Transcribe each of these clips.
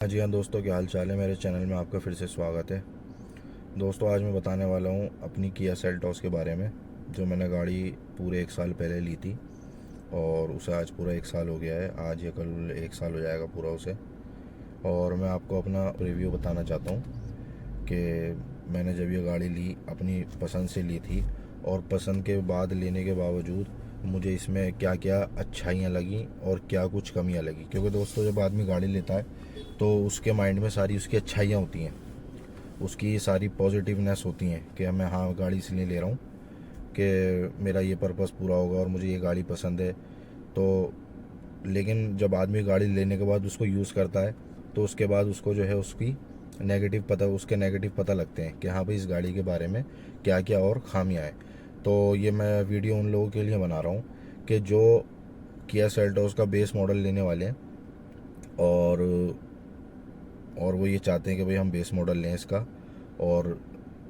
हाँ जी हाँ दोस्तों, क्या हाल चाल है। मेरे चैनल में आपका फिर से स्वागत है। दोस्तों, आज मैं बताने वाला हूँ अपनी किया सेल्टॉस के बारे में, जो मैंने गाड़ी पूरे 1 साल पहले ली थी और उसे आज पूरा 1 साल हो गया है। आज या कल 1 साल हो जाएगा पूरा उसे। और मैं आपको अपना रिव्यू बताना चाहता हूँ कि मैंने जब ये गाड़ी ली अपनी पसंद से ली थी, और पसंद के बाद लेने के बावजूद मुझे इसमें क्या क्या अच्छाइयाँ लगी और क्या कुछ कमियाँ लगी। क्योंकि दोस्तों, जब आदमी गाड़ी लेता है तो उसके माइंड में सारी उसकी अच्छाइयाँ होती हैं, उसकी सारी पॉजिटिवनेस होती हैं कि मैं हाँ गाड़ी इसलिए ले रहा हूँ कि मेरा ये पर्पस पूरा होगा और मुझे ये गाड़ी पसंद है। तो लेकिन जब आदमी गाड़ी लेने के बाद उसको यूज़ करता है तो उसके बाद उसको जो है उसके नेगेटिव पता लगते हैं कि हाँ भाई, इस गाड़ी के बारे में क्या क्या और खामियाँ हैं। तो ये मैं वीडियो उन लोगों के लिए बना रहा हूँ कि जो किया सेल्टोस का बेस मॉडल लेने वाले हैं और वो ये चाहते हैं कि भाई हम बेस मॉडल लें इसका, और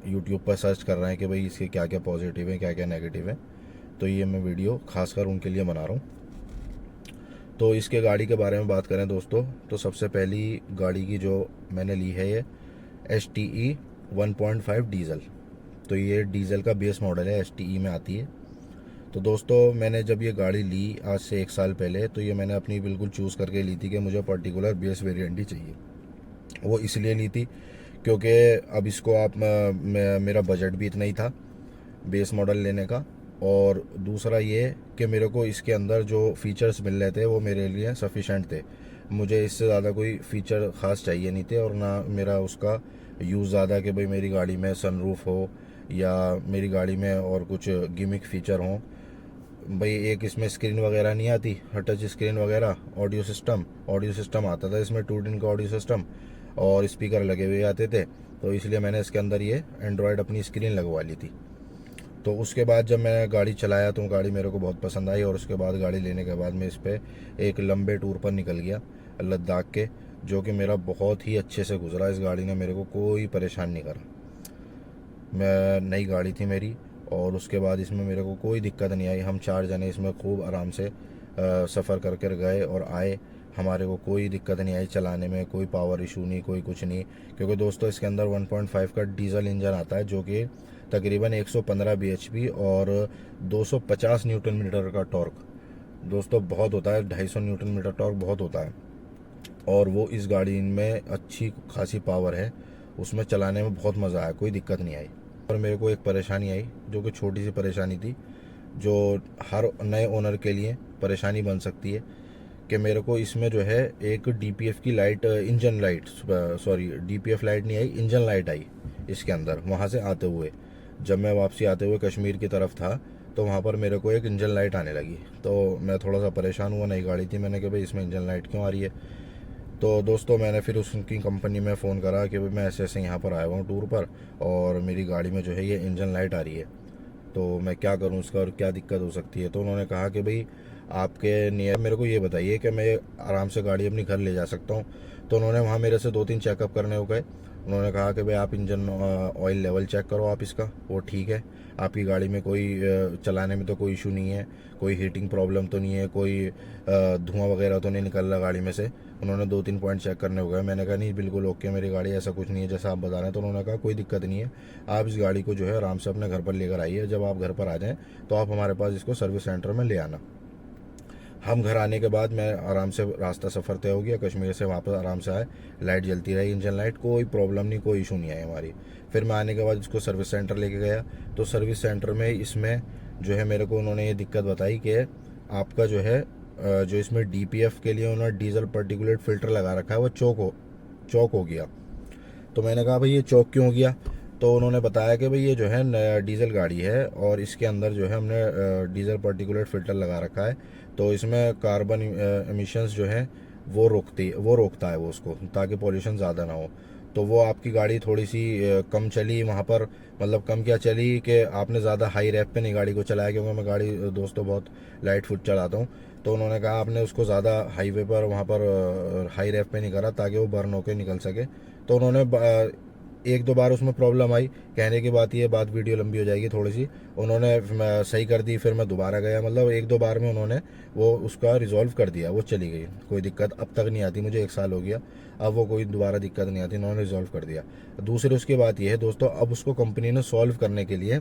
यूट्यूब पर सर्च कर रहे हैं कि भाई इसके क्या क्या पॉजिटिव है क्या क्या नेगेटिव है। तो ये मैं वीडियो खासकर उनके लिए बना रहा हूँ। तो इसके गाड़ी के बारे में बात करें दोस्तों, तो सबसे पहली गाड़ी की जो मैंने ली है ये HTE 1.5 डीज़ल। तो ये डीज़ल का बेस मॉडल है, HTE में आती है। तो दोस्तों, मैंने जब ये गाड़ी ली आज से 1 साल पहले, तो ये मैंने अपनी बिल्कुल चूज़ करके ली थी कि मुझे पर्टिकुलर बेस वेरिएंट ही चाहिए। वो इसलिए ली थी क्योंकि अब इसको मेरा बजट भी इतना ही था बेस मॉडल लेने का, और दूसरा ये कि मेरे को इसके अंदर जो फीचर्स मिल रहे थे वो मेरे लिए सफिशेंट थे। मुझे इससे ज़्यादा कोई फ़ीचर ख़ास चाहिए नहीं थे, और ना मेरा उसका यूज़ ज़्यादा कि भाई मेरी गाड़ी में सनरूफ हो या मेरी गाड़ी में और कुछ गिमिक फ़ीचर हों। भाई एक इसमें स्क्रीन वगैरह नहीं आती, टच स्क्रीन वगैरह। ऑडियो सिस्टम आता था इसमें, 2 दिन का ऑडियो सिस्टम, और स्पीकर लगे हुए आते थे। तो इसलिए मैंने इसके अंदर ये एंड्रॉयड अपनी स्क्रीन लगवा ली थी। तो उसके बाद जब मैं गाड़ी चलाया तो गाड़ी मेरे को बहुत पसंद आई, और उसके बाद गाड़ी लेने के बाद मैं इस पर एक लंबे टूर पर निकल गया लद्दाख के, जो कि मेरा बहुत ही अच्छे से गुजरा। इस गाड़ी ने मेरे को कोई परेशान नहीं करा। मैं नई गाड़ी थी मेरी, और उसके बाद इसमें मेरे को कोई दिक्कत नहीं आई। हम 4 जने इसमें खूब आराम से सफ़र करके गए और आए। हमारे को कोई दिक्कत नहीं आई चलाने में, कोई पावर इशू नहीं, कोई कुछ नहीं। क्योंकि दोस्तों, इसके अंदर 1.5 का डीजल इंजन आता है, जो कि तकरीबन 115 bhp और 250 न्यूटन मीटर का टॉर्क। दोस्तों बहुत होता है, 250 न्यूटन मीटर टॉर्क बहुत होता है। और वो इस गाड़ी में अच्छी खासी पावर है, उसमें चलाने में बहुत मज़ा आया, कोई दिक्कत नहीं आई। पर मेरे को एक परेशानी आई, जो कि छोटी सी परेशानी थी, जो हर नए ओनर के लिए परेशानी बन सकती है, कि मेरे को इसमें जो है एक DPF की light, engine light, sorry DPF light नहीं आई, इंजन लाइट आई इसके अंदर। वहाँ से आते हुए जब मैं वापसी आते हुए कश्मीर की तरफ था, तो वहाँ पर मेरे को एक इंजन लाइट आने लगी। तो मैं थोड़ा सा परेशान हुआ, नई गाड़ी थी, मैंने कहा भाई इसमें इंजन लाइट क्यों आ रही है। तो दोस्तों, मैंने फिर उसकी कंपनी में फ़ोन करा कि भाई मैं ऐसे ऐसे यहाँ पर आया हुआ हूँ टूर पर, और मेरी गाड़ी में जो है ये इंजन लाइट आ रही है, तो मैं क्या करूँ उसका और क्या दिक्कत हो सकती है। तो उन्होंने कहा कि भाई आपके नियर मेरे को ये बताइए कि मैं आराम से गाड़ी अपनी घर ले जा सकता हूँ। तो उन्होंने वहाँ मेरे से 2-3 चेकअप करने हो गए। उन्होंने कहा कि भाई आप इंजन ऑयल लेवल चेक करो आप इसका, वो ठीक है। आपकी गाड़ी में कोई चलाने में तो कोई इशू नहीं है, कोई हीटिंग प्रॉब्लम तो नहीं है, कोई धुआं वगैरह तो नहीं निकल रहा गाड़ी में से। उन्होंने 2-3 पॉइंट चेक करने हो गए। मैंने कहा नहीं, बिल्कुल ओके मेरी गाड़ी, ऐसा कुछ नहीं है जैसा आप बता रहे हैं। तो उन्होंने कहा कोई दिक्कत नहीं है, आप इस गाड़ी को जो है आराम से अपने घर पर लेकर आइए। जब आप घर पर आ जाएं तो आप हमारे पास इसको सर्विस सेंटर में ले आना। हम घर आने के बाद मैं आराम से, रास्ता सफ़र तय हो गया, कश्मीर से वापस आराम से आए, लाइट जलती रही, इंजन लाइट, कोई प्रॉब्लम नहीं, कोई इशू नहीं आई हमारी। फिर मैं आने के बाद इसको सर्विस सेंटर लेके गया। तो सर्विस सेंटर में इसमें जो है मेरे को उन्होंने ये दिक्कत बताई कि आपका जो है जो इसमें DPF के लिए उन्होंने डीजल पर्टिकुलेट फ़िल्टर लगा रखा है, वो चौक हो गया। तो मैंने कहा भाई ये चौक क्यों हो गया। तो उन्होंने बताया कि भाई ये जो है नया डीजल गाड़ी है, और इसके अंदर जो है हमने डीजल पर्टिकुलेट फ़िल्टर लगा रखा है। तो इसमें कार्बन एमिशंस जो है वो रोकता है वो उसको, ताकि पॉल्यूशन ज़्यादा ना हो। तो वो आपकी गाड़ी थोड़ी सी कम चली वहाँ पर, मतलब कम क्या चली कि आपने ज़्यादा हाई रैप पे नहीं गाड़ी को चलाया, क्योंकि मैं गाड़ी दोस्तों बहुत लाइट फुट चलाता हूँ। तो उन्होंने कहा आपने उसको ज़्यादा हाईवे पर वहाँ पर हाई रैप पे नहीं करा, ताकि वो बर्न होकर निकल सके। तो उन्होंने एक दो बार उसमें प्रॉब्लम आई, कहने की बात, ये बात वीडियो लंबी हो जाएगी थोड़ी सी, उन्होंने सही कर दी, फिर मैं दोबारा गया, मतलब एक दो बार में उन्होंने वो उसका रिजॉल्व कर दिया, वो चली गई, कोई दिक्कत अब तक नहीं आती, मुझे 1 साल हो गया, अब वो कोई दोबारा दिक्कत नहीं आती, उन्होंने रिजॉल्व कर दिया। दूसरी उसकी बात ये है दोस्तों, अब उसको कंपनी ने सॉल्व करने के लिए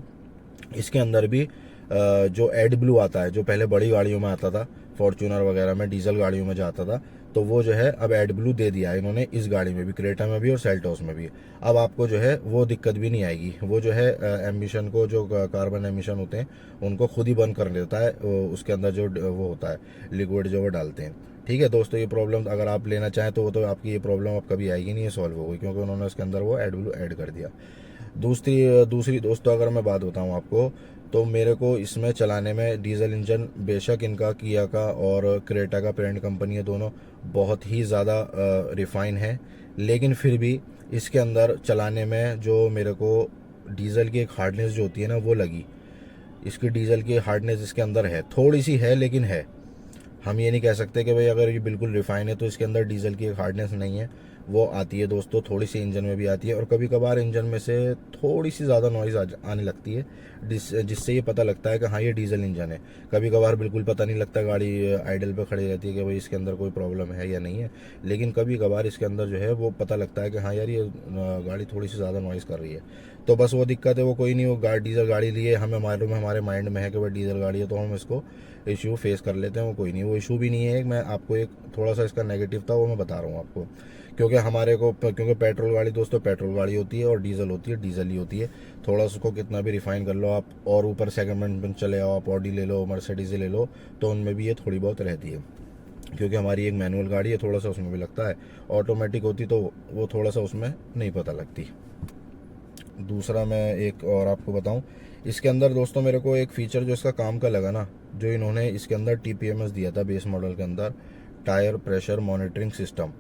इसके अंदर भी जो एड ब्लू आता है, जो पहले बड़ी गाड़ियों में आता था, फॉर्च्यूनर वगैरह में, डीजल गाड़ियों में जाता था, तो वो जो है अब एड ब्लू दे दिया है इन्होंने इस गाड़ी में भी, क्रेटा में भी और सेल्टोस में भी। अब आपको जो है वो दिक्कत भी नहीं आएगी, वो जो है एमिशन को, जो कार्बन एमिशन होते हैं उनको खुद ही बंद कर देता है, उसके अंदर जो वो होता है लिक्विड जो वो डालते हैं। ठीक है दोस्तों, ये प्रॉब्लम अगर आप लेना चाहें तो वो तो आपकी ये प्रॉब्लम अब कभी आएगी नहीं, ये सॉल्व हो गई, क्योंकि उन्होंने उसके अंदर वो एड ब्लू ऐड कर दिया। दूसरी दोस्तों अगर मैं बात बताऊं आपको, तो मेरे को इसमें चलाने में डीजल इंजन, बेशक इनका किया का और क्रेटा का पेरेंट कंपनी है, दोनों बहुत ही ज़्यादा रिफाइन है, लेकिन फिर भी इसके अंदर चलाने में जो मेरे को डीजल की एक हार्डनेस जो होती है ना वो लगी। इसकी डीजल की हार्डनेस इसके अंदर है, थोड़ी सी है लेकिन है। हम ये नहीं कह सकते कि भाई अगर ये बिल्कुल रिफाइन है तो इसके अंदर डीजल की एक हार्डनेस नहीं है, वो आती है दोस्तों, थोड़ी सी इंजन में भी आती है, और कभी कभार इंजन में से थोड़ी सी ज़्यादा नॉइज़ आने लगती है, जिससे ये पता लगता है कि हाँ ये डीजल इंजन है। कभी कभार बिल्कुल पता नहीं लगता, गाड़ी आइडल पे खड़ी रहती है कि भाई इसके अंदर कोई प्रॉब्लम है या नहीं है, लेकिन कभी कभार इसके अंदर जो है वो पता लगता है कि हाँ यार ये गाड़ी थोड़ी सी ज़्यादा नॉइज़ कर रही है। तो बस वो दिक्कत है, वो कोई नहीं, वो डीजल गाड़ी लिए हमें मालूम है, हमारे माइंड में है कि भाई डीजल गाड़ी है, तो हम इसको इशू फेस कर लेते हैं, वो कोई नहीं, वो इशू भी नहीं है। मैं आपको एक थोड़ा सा इसका नेगेटिव था वो मैं बता रहा हूँ आपको, क्योंकि पेट्रोल गाड़ी दोस्तों पेट्रोल गाड़ी होती है और डीजल होती है डीजल ही होती है। थोड़ा सा उसको कितना भी रिफाइन कर लो आप, और ऊपर सेगमेंट में चले आओ, आप ऑडी ले लो, मर्सिडीज ले लो, तो उनमें भी ये थोड़ी बहुत रहती है, क्योंकि हमारी एक मैनुअल गाड़ी है, थोड़ा सा उसमें भी लगता है। ऑटोमेटिक होती तो वो थोड़ा सा उसमें नहीं पता लगती। दूसरा मैं एक और आपको बताऊं, इसके अंदर दोस्तों मेरे को एक फ़ीचर जो इसका काम का लगा ना, जो इन्होंने इसके अंदर TPMS दिया था बेस मॉडल के अंदर, टायर प्रेशर मॉनिटरिंग सिस्टम,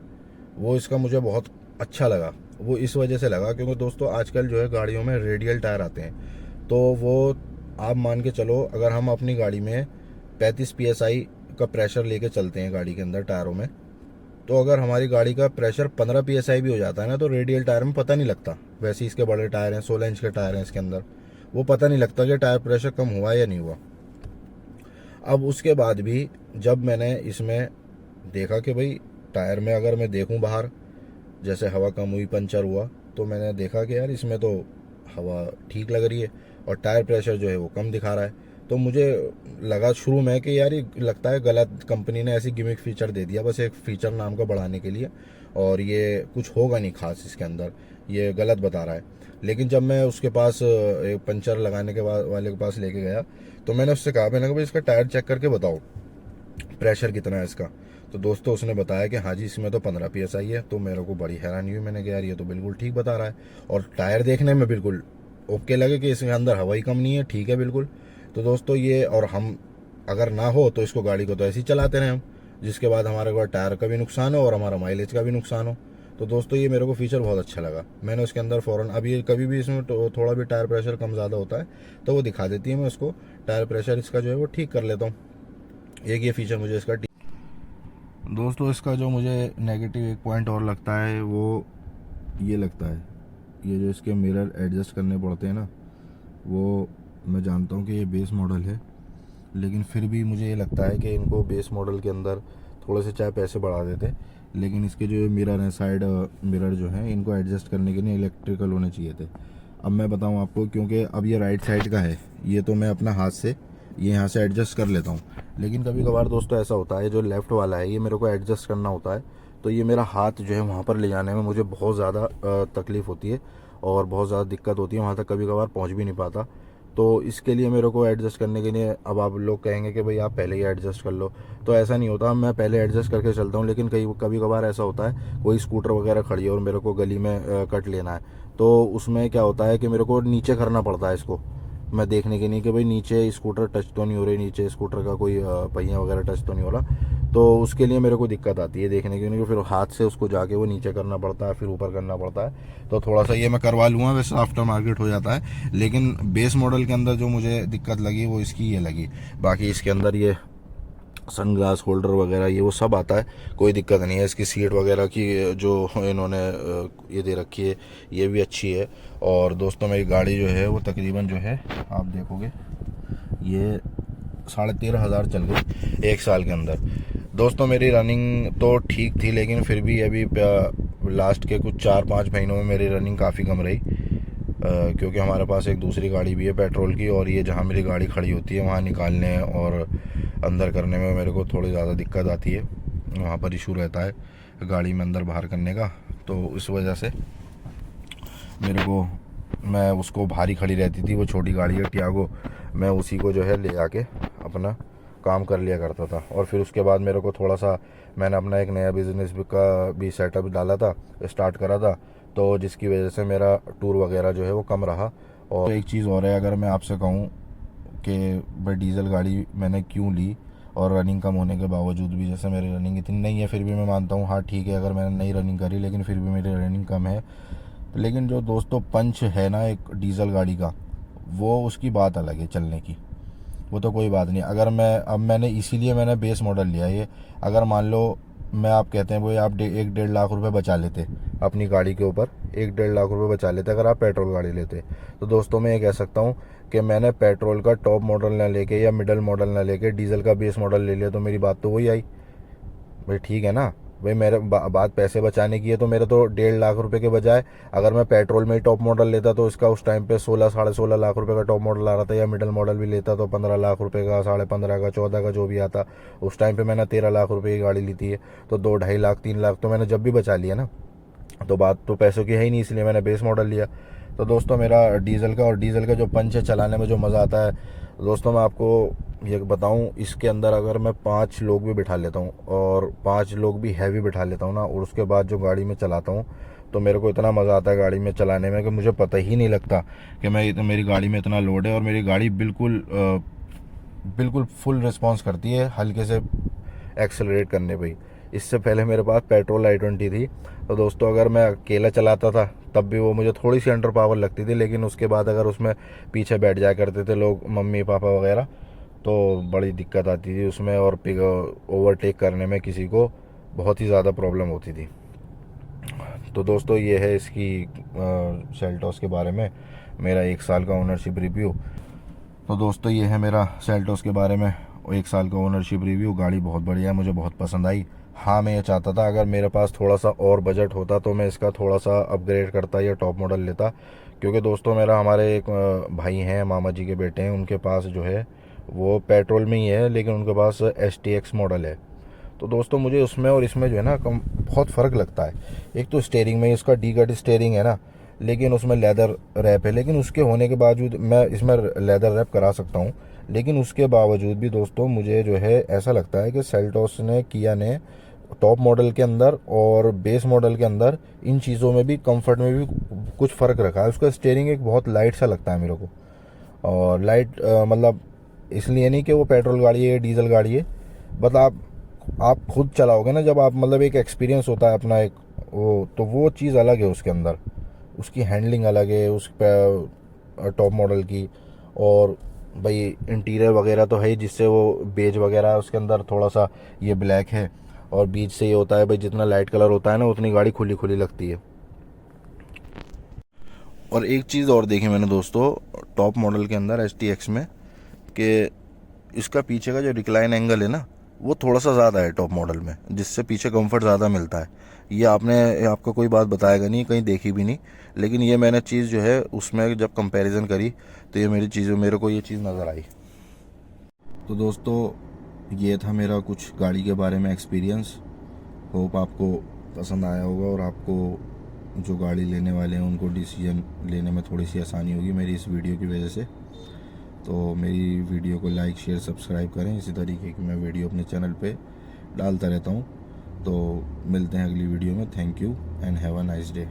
वो इसका मुझे बहुत अच्छा लगा। वो इस वजह से लगा क्योंकि दोस्तों आजकल जो है गाड़ियों में रेडियल टायर आते हैं, तो वो आप मान के चलो, अगर हम अपनी गाड़ी में 35 PSI का प्रेशर लेके चलते हैं गाड़ी के अंदर टायरों में, तो अगर हमारी गाड़ी का प्रेशर 15 PSI भी हो जाता है ना, तो रेडियल टायर में पता नहीं लगता। वैसे इसके बड़े टायर हैं, 16 इंच के टायर हैं इसके अंदर, वो पता नहीं लगता कि टायर प्रेशर कम हुआ या नहीं हुआ। अब उसके बाद भी जब मैंने इसमें देखा कि भाई टायर में अगर मैं देखूं बाहर, जैसे हवा कम हुई, पंचर हुआ, तो मैंने देखा कि यार इसमें तो हवा ठीक लग रही है और टायर प्रेशर जो है वो कम दिखा रहा है। तो मुझे लगा शुरू में कि यार ये लगता है गलत, कंपनी ने ऐसी गिमिक फीचर दे दिया बस एक फीचर नाम का बढ़ाने के लिए, और ये कुछ होगा नहीं खास इसके अंदर, ये गलत बता रहा है। लेकिन जब मैं उसके पास एक पंचर लगाने के बाद वाले के पास लेके गया, तो मैंने उससे कहा, मैंने कहा भाई इसका टायर चेक करके बताओ प्रेशर कितना है इसका। तो दोस्तों उसने बताया कि हाँ जी इसमें तो 15 PSI है। तो मेरे को बड़ी हैरानी हुई, मैंने कहा यार ये तो बिल्कुल ठीक बता रहा है, और टायर देखने में बिल्कुल ओके लगे कि इसके अंदर हवा ही कम नहीं है, ठीक है बिल्कुल। तो दोस्तों ये, और हम अगर ना हो तो इसको गाड़ी को तो ऐसे ही चलाते रहें हम, जिसके बाद हमारे को टायर का भी नुकसान हो और हमारा माइलेज का भी नुकसान हो। तो दोस्तों ये मेरे को फीचर बहुत अच्छा लगा, मैंने उसके अंदर फ़ौरन, अब ये कभी भी इसमें थोड़ा भी टायर प्रेशर कम ज़्यादा होता है तो वो दिखा देती है, मैं उसको टायर प्रेशर इसका जो है वो ठीक कर लेता हूँ। एक ये फीचर मुझे इसका दोस्तों, इसका जो मुझे नेगेटिव एक पॉइंट और लगता है वो ये लगता है, ये जो इसके मिरर एडजस्ट करने पड़ते हैं ना, वो मैं जानता हूँ कि ये बेस मॉडल है, लेकिन फिर भी मुझे ये लगता है कि इनको बेस मॉडल के अंदर थोड़े से चाहे पैसे बढ़ा देते, लेकिन इसके जो मिरर हैं, साइड मिरर जो हैं, इनको एडजस्ट करने के लिए इलेक्ट्रिकल होने चाहिए थे। अब मैं बताऊँ आपको, क्योंकि अब ये राइट साइड का है, ये तो मैं अपना हाथ से ये यहाँ से एडजस्ट कर लेता हूँ, लेकिन कभी कभार दोस्तों ऐसा होता है जो लेफ़्ट वाला है ये मेरे को एडजस्ट करना होता है, तो ये मेरा हाथ जो है वहाँ पर ले जाने में मुझे बहुत ज़्यादा तकलीफ़ होती है और बहुत ज़्यादा दिक्कत होती है, वहाँ तक कभी कभार पहुँच भी नहीं पाता। तो इसके लिए मेरे को एडजस्ट करने के लिए, अब आप लोग कहेंगे कि भाई आप पहले ही एडजस्ट कर लो, तो ऐसा नहीं होता, मैं पहले एडजस्ट करके चलता हूँ, लेकिन कभी कभार ऐसा होता है कोई स्कूटर वगैरह खड़ी है और मेरे को गली में कट लेना है, तो उसमें क्या होता है कि मेरे को नीचे करना पड़ता है इसको, मैं देखने के लिए कि भाई नीचे स्कूटर टच तो नहीं हो रही, नीचे स्कूटर का कोई पहिया वगैरह टच तो नहीं हो रहा, तो उसके लिए मेरे को दिक्कत आती है देखने के लिए, फिर हाथ से उसको जाके वो नीचे करना पड़ता है, फिर ऊपर करना पड़ता है। तो थोड़ा सा ये मैं करवा लूँगा, वैसे आफ्टर मार्केट हो जाता है, लेकिन बेस मॉडल के अंदर जो मुझे दिक्कत लगी वो इसकी ये लगी। बाकी इसके अंदर ये सनग्लास होल्डर वगैरह ये वो सब आता है, कोई दिक्कत नहीं है। इसकी सीट वगैरह की जो इन्होंने ये दे रखी है ये भी अच्छी है। और दोस्तों मेरी गाड़ी जो है वो तकरीबन जो है आप देखोगे ये 13,500 चल गई 1 साल के अंदर। दोस्तों मेरी रनिंग तो ठीक थी, लेकिन फिर भी अभी लास्ट के कुछ 4-5 महीनों में मेरी रनिंग काफ़ी कम रही, क्योंकि हमारे पास एक दूसरी गाड़ी भी है पेट्रोल की, और ये जहाँ मेरी गाड़ी खड़ी होती है वहाँ निकालने और अंदर करने में मेरे को थोड़ी ज़्यादा दिक्कत आती है, वहाँ पर इशू रहता है गाड़ी में अंदर बाहर करने का। तो इस वजह से मेरे को, मैं उसको भारी खड़ी रहती थी, वो छोटी गाड़ी है टियागो, मैं उसी को जो है ले आके अपना काम कर लिया करता था। और फिर उसके बाद मेरे को थोड़ा सा, मैंने अपना एक नया बिज़नेस का भी सेटअप डाला था, स्टार्ट करा था, तो जिसकी वजह से मेरा टूर वगैरह जो है वो कम रहा। और एक चीज़ और है, अगर मैं आपसे कहूँ कि भाई डीजल गाड़ी मैंने क्यों ली और रनिंग कम होने के बावजूद भी, जैसे मेरी रनिंग इतनी नहीं है फिर भी मैं मानता हूँ हाँ ठीक है अगर मैंने नई रनिंग करी लेकिन फिर भी मेरी रनिंग कम है, लेकिन जो दोस्तों पंच है ना एक डीजल गाड़ी का, वो उसकी बात अलग है चलने की, वो तो कोई बात नहीं। अगर मैंने इसीलिए मैंने बेस मॉडल लिया ये, अगर मान लो मैं आप कहते हैं भाई आप 1-1.5 लाख रुपए बचा लेते अपनी गाड़ी के ऊपर, 1-1.5 लाख रुपए बचा लेते अगर आप पेट्रोल गाड़ी लेते, तो दोस्तों मैं ये कह सकता हूँ कि मैंने पेट्रोल का टॉप मॉडल ना लेके या मिडल मॉडल ना लेके डीजल का बेस मॉडल ले लिया, तो मेरी बात तो वही आई भाई, ठीक है ना भाई। मेरे बात पैसे बचाने की है, तो मेरे तो 1.5 लाख रुपए के बजाय अगर मैं पेट्रोल में ही टॉप मॉडल लेता तो इसका उस टाइम पे 16-16.5 लाख रुपए का टॉप मॉडल आ रहा था, या मिडल मॉडल भी लेता तो 15 लाख रुपए का, 15.5 का, 14 का जो भी आता। उस टाइम पे मैंने 13 लाख रुपए की गाड़ी ली थी, तो 2-2.5 लाख 3 लाख तो मैंने जब भी बचा लिया ना, तो बात तो पैसों की है ही नहीं, इसलिए मैंने बेस मॉडल लिया। तो दोस्तों मेरा डीजल का जो पंच है, चलाने में जो मज़ा आता है दोस्तों, मैं आपको ये बताऊं, इसके अंदर अगर मैं 5 लोग भी बिठा लेता हूं और 5 लोग भी हैवी बिठा लेता हूं ना, और उसके बाद जो गाड़ी में चलाता हूं, तो मेरे को इतना मज़ा आता है गाड़ी में चलाने में कि मुझे पता ही नहीं लगता कि मेरी गाड़ी में इतना लोड है। और मेरी गाड़ी बिल्कुल फुल रिस्पॉन्स करती है हल्के से एक्सेलरेट करने पे ही। इससे पहले मेरे पास पेट्रोल i20 थी, तो दोस्तों अगर मैं अकेला चलाता था तब भी वो मुझे थोड़ी सी अंडर पावर लगती थी, लेकिन उसके बाद अगर उसमें पीछे बैठ जाया करते थे लोग, मम्मी पापा वगैरह, तो बड़ी दिक्कत आती थी उसमें, और ओवरटेक करने में किसी को बहुत ही ज़्यादा प्रॉब्लम होती थी। तो दोस्तों ये है इसकी सेल्टोस के बारे में मेरा 1 साल का ओनरशिप रिव्यू। तो दोस्तों ये है मेरा सेल्टोस के बारे में 1 साल का ओनरशिप रिव्यू। गाड़ी बहुत बढ़िया है, मुझे बहुत पसंद आई। हाँ मैं ये चाहता था अगर मेरे पास थोड़ा सा और बजट होता तो मैं इसका थोड़ा सा अपग्रेड करता या टॉप मॉडल लेता, क्योंकि दोस्तों हमारे एक भाई हैं, मामा जी के बेटे हैं, उनके पास जो है वो पेट्रोल में ही है, लेकिन उनके पास STX मॉडल है। तो दोस्तों मुझे उसमें और इसमें जो है ना बहुत फ़र्क लगता है। एक तो स्टेयरिंग में इसका डी-कट स्टेयरिंग है ना, लेकिन उसमें लेदर रैप है, लेकिन उसके होने के बावजूद मैं इसमें लेदर रैप करा सकता हूँ, लेकिन उसके बावजूद भी दोस्तों मुझे जो है ऐसा लगता है कि सेल्टोस ने, किया ने टॉप मॉडल के अंदर और बेस मॉडल के अंदर इन चीज़ों में भी, कंफर्ट में भी कुछ फ़र्क रखा है। उसका स्टेयरिंग एक बहुत लाइट सा लगता है मेरे को, और लाइट मतलब इसलिए नहीं कि वो पेट्रोल गाड़ी है, डीजल गाड़ी है, बट आप खुद चलाओगे ना जब आप, मतलब एक एक्सपीरियंस होता है अपना एक वो, तो वो चीज़ अलग है उसके अंदर, उसकी हैंडलिंग अलग है उस टॉप मॉडल की। और भाई इंटीरियर वगैरह तो है ही, जिससे वो बेज वगैरह है उसके अंदर, थोड़ा सा ये ब्लैक है, और बीच से ये होता है भाई जितना लाइट कलर होता है ना उतनी गाड़ी खुली खुली लगती है। और एक चीज़ और देखी मैंने दोस्तों टॉप मॉडल के अंदर STX में, कि इसका पीछे का जो रिक्लाइन एंगल है ना वो थोड़ा सा ज़्यादा है टॉप मॉडल में, जिससे पीछे कंफर्ट ज़्यादा मिलता है। ये आपको कोई बात बताएगा नहीं, कहीं देखी भी नहीं, लेकिन ये मैंने चीज़ जो है उसमें जब कंपैरिजन करी तो ये मेरे को ये चीज़ नज़र आई। तो दोस्तों ये था मेरा कुछ गाड़ी के बारे में एक्सपीरियंस। होप आपको पसंद आया होगा, और आपको जो गाड़ी लेने वाले हैं उनको डिसीजन लेने में थोड़ी सी आसानी होगी मेरी इस वीडियो की वजह से। तो मेरी वीडियो को लाइक, शेयर, सब्सक्राइब करें। इसी तरीके की मैं वीडियो अपने चैनल पे डालता रहता हूँ। तो मिलते हैं अगली वीडियो में। Thank you and have a nice day.